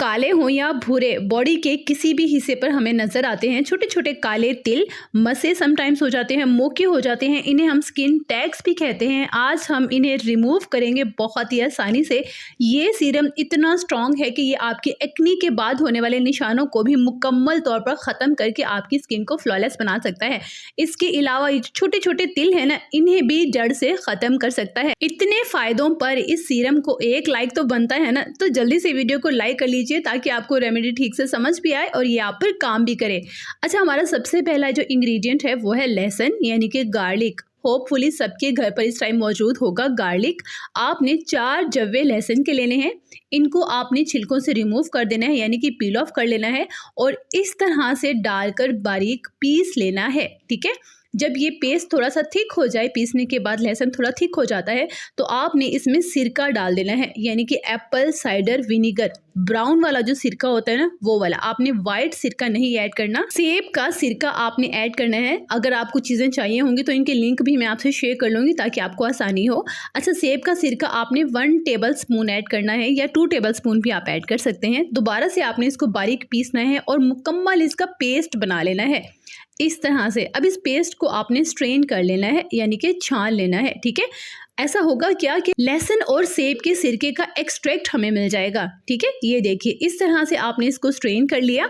काले हों या भूरे, बॉडी के किसी भी हिस्से पर हमें नजर आते हैं छोटे छोटे काले तिल, मसे समटाइम्स हो जाते हैं, मोके हो जाते हैं, इन्हें हम स्किन टैग्स भी कहते हैं। आज हम इन्हें रिमूव करेंगे बहुत ही आसानी से। ये सीरम इतना स्ट्रॉन्ग है कि ये आपके एक्ने के बाद होने वाले निशानों को भी मुकम्मल तौर पर ख़त्म करके आपकी स्किन को फ्लॉलेस बना सकता है। इसके अलावा ये छोटे छोटे तिल है ना, इन्हें भी जड़ से ख़त्म कर सकता है। इतने फ़ायदों पर इस सीरम को एक लाइक तो बनता है ना, तो जल्दी से वीडियो को लाइक कर लीजिए ताकि आपको रेमेडी ठीक से समझ भी आए और ये आप पर काम भी करे। अच्छा, हमारा सबसे पहला जो इंग्रेडिएंट है वो है लहसुन यानी कि गार्लिक। होपफुली सबके घर पर इस टाइम मौजूद होगा गार्लिक। आपने 4 जव्वे लहसुन के लेने हैं। इनको आपने छिलकों से रिमूव कर देना है यानी कि पील ऑफ कर लेना है और इस तरह से डालकर बारीक पीस लेना है। ठीक है, जब ये पेस्ट थोड़ा सा थिक हो जाए, पीसने के बाद लहसुन थोड़ा थिक हो जाता है, तो आपने इसमें सिरका डाल देना है यानी कि एप्पल साइडर विनीगर। ब्राउन वाला जो सिरका होता है ना, वो वाला। आपने वाइट सिरका नहीं ऐड करना, सेब का सिरका आपने ऐड करना है। अगर आपको चीज़ें चाहिए होंगी तो इनके लिंक भी मैं आपसे शेयर कर लूँगी ताकि आपको आसानी हो। अच्छा, सेब का सिरका आपने 1 टेबल स्पून ऐड करना है या 2 टेबल स्पून भी आप ऐड कर सकते हैं। दोबारा से आपने इसको बारीक पीसना है और मुकम्मल इसका पेस्ट बना लेना है इस तरह से। अब इस पेस्ट को आपने स्ट्रेन कर लेना है यानी कि छान लेना है। ठीक है, ऐसा होगा क्या कि लहसुन और सेब के सिरके का एक्सट्रैक्ट हमें मिल जाएगा। ठीक है, ये देखिए इस तरह से आपने इसको स्ट्रेन कर लिया।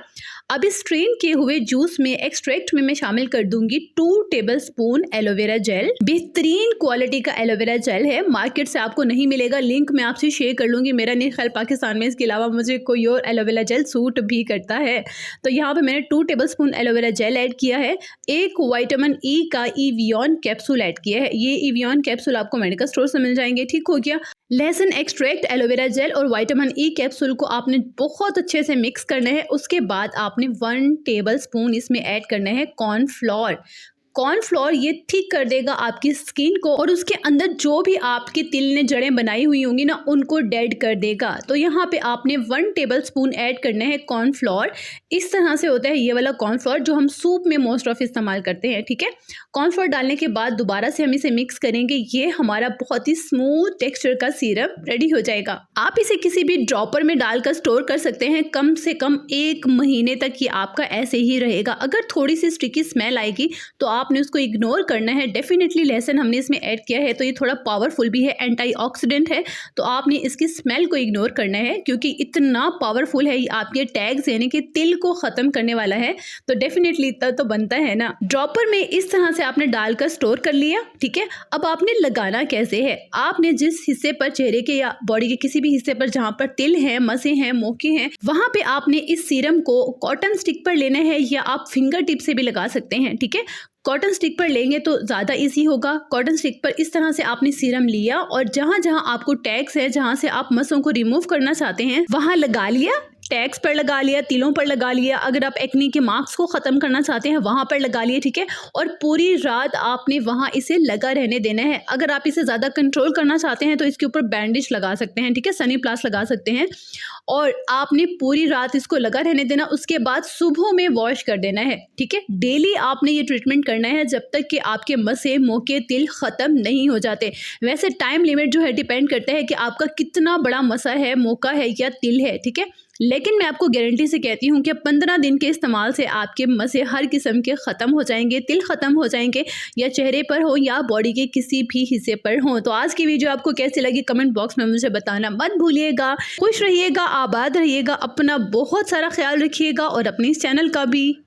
अब इस स्ट्रेन किए हुए जूस में, एक्सट्रैक्ट में मैं शामिल कर दूंगी 2 टेबल स्पून एलोवेरा जेल। बेहतरीन क्वालिटी का एलोवेरा जेल है, मार्केट से आपको नहीं मिलेगा, लिंक मैं आपसे शेयर कर लूँगी। मेरा नहीं ख्याल पाकिस्तान में इसके अलावा मुझे कोई और एलोवेरा जेल सूट भी करता है। तो यहाँ पर मैंने 2 table spoon aloe vera gel add किया है। 1 विटामिन ई का इवियन कैप्सूल ऐड किया है। ये इवियन कैप्सूल आपको मेडिकल स्टोर से मिल जाएंगे। ठीक हो गया, लहसुन एक्सट्रैक्ट, एलोवेरा जेल और विटामिन ई कैप्सूल को आपने बहुत अच्छे से मिक्स करना है। उसके बाद आपने 1 टेबल स्पून इसमें ऐड करना है कॉर्नफ्लोर। कॉर्नफ्लोर ये थिक कर देगा आपकी स्किन को और उसके अंदर जो भी आपके तिल ने जड़ें बनाई हुई होंगी ना, उनको डेड कर देगा। तो यहाँ पे आपने 1 टेबल स्पून ऐड करना है कॉर्नफ्लोर। इस तरह से होता है ये वाला कॉर्नफ्लोर जो हम सूप में मोस्ट ऑफ इस्तेमाल करते हैं। ठीक है, कॉर्नफ्लोर डालने के बाद दोबारा से हम इसे मिक्स करेंगे। ये हमारा बहुत ही स्मूथ टेक्सचर का सीरम रेडी हो जाएगा। आप इसे किसी भी ड्रॉपर में डालकर स्टोर कर सकते हैं। कम से कम 1 महीने तक ये आपका ऐसे ही रहेगा। अगर थोड़ी सी स्टिकी स्मेल आएगी तो आपने उसको इग्नोर करना है। डेफिनेटली लहसुन हमने इसमें ऐड किया है तो ये थोड़ा पावरफुल भी है, एंटीऑक्सीडेंट है, तो आपने इसकी स्मेल को इग्नोर करना है क्योंकि इतना पावरफुल है। ये आपके टैग्स यानी कि तिल को ख़त्म करने वाला है, तो डेफिनेटली इतना तो बनता है ना। ड्रॉपर में इस तरह से आपने डालकर स्टोर कर लिया। ठीक है, अब आपने लगाना कैसे है, आपने जिस हिस्से पर, चेहरे के या बॉडी के किसी भी हिस्से पर जहाँ पर तिल हैं, मसे हैं, मोके हैं, वहाँ पे आपने इस सीरम को कॉटन स्टिक पर लेना है या आप फिंगर टिप से भी लगा सकते हैं। ठीक है, कॉटन स्टिक पर लेंगे तो ज़्यादा इजी होगा। कॉटन स्टिक पर इस तरह से आपने सीरम लिया और जहाँ जहाँ आपको टैग्स है, जहाँ से आप मसों को रिमूव करना चाहते हैं, वहाँ लगा लिया। टैग्स पर लगा लिया, तिलों पर लगा लिया। अगर आप एक्ने के मार्क्स को ख़त्म करना चाहते हैं, वहाँ पर लगा लिए। ठीक है, और पूरी रात आपने वहाँ इसे लगा रहने देना है। अगर आप इसे ज़्यादा कंट्रोल करना चाहते हैं तो इसके ऊपर बैंडेज लगा सकते हैं। ठीक है, सनी प्लास लगा सकते हैं और आपने पूरी रात इसको लगा रहने देना। उसके बाद सुबह में वॉश कर देना है। ठीक है, डेली आपने ये ट्रीटमेंट करना है जब तक कि आपके मसे, मोके, तिल ख़त्म नहीं हो जाते। वैसे टाइम लिमिट जो है डिपेंड करता है कि आपका कितना बड़ा मसा है, मोका है या तिल है। ठीक है, लेकिन मैं आपको गारंटी से कहती हूँ कि 15 दिन के इस्तेमाल से आपके मसे हर किस्म के ख़त्म हो जाएंगे, तिल ख़त्म हो जाएंगे, या चेहरे पर हो या बॉडी के किसी भी हिस्से पर हो। तो आज की वीडियो आपको कैसी लगी कमेंट बॉक्स में मुझे बताना मत भूलिएगा। खुश रहिएगा, आबाद रहिएगा, अपना बहुत सारा ख्याल रखिएगा और अपने इस चैनल का भी।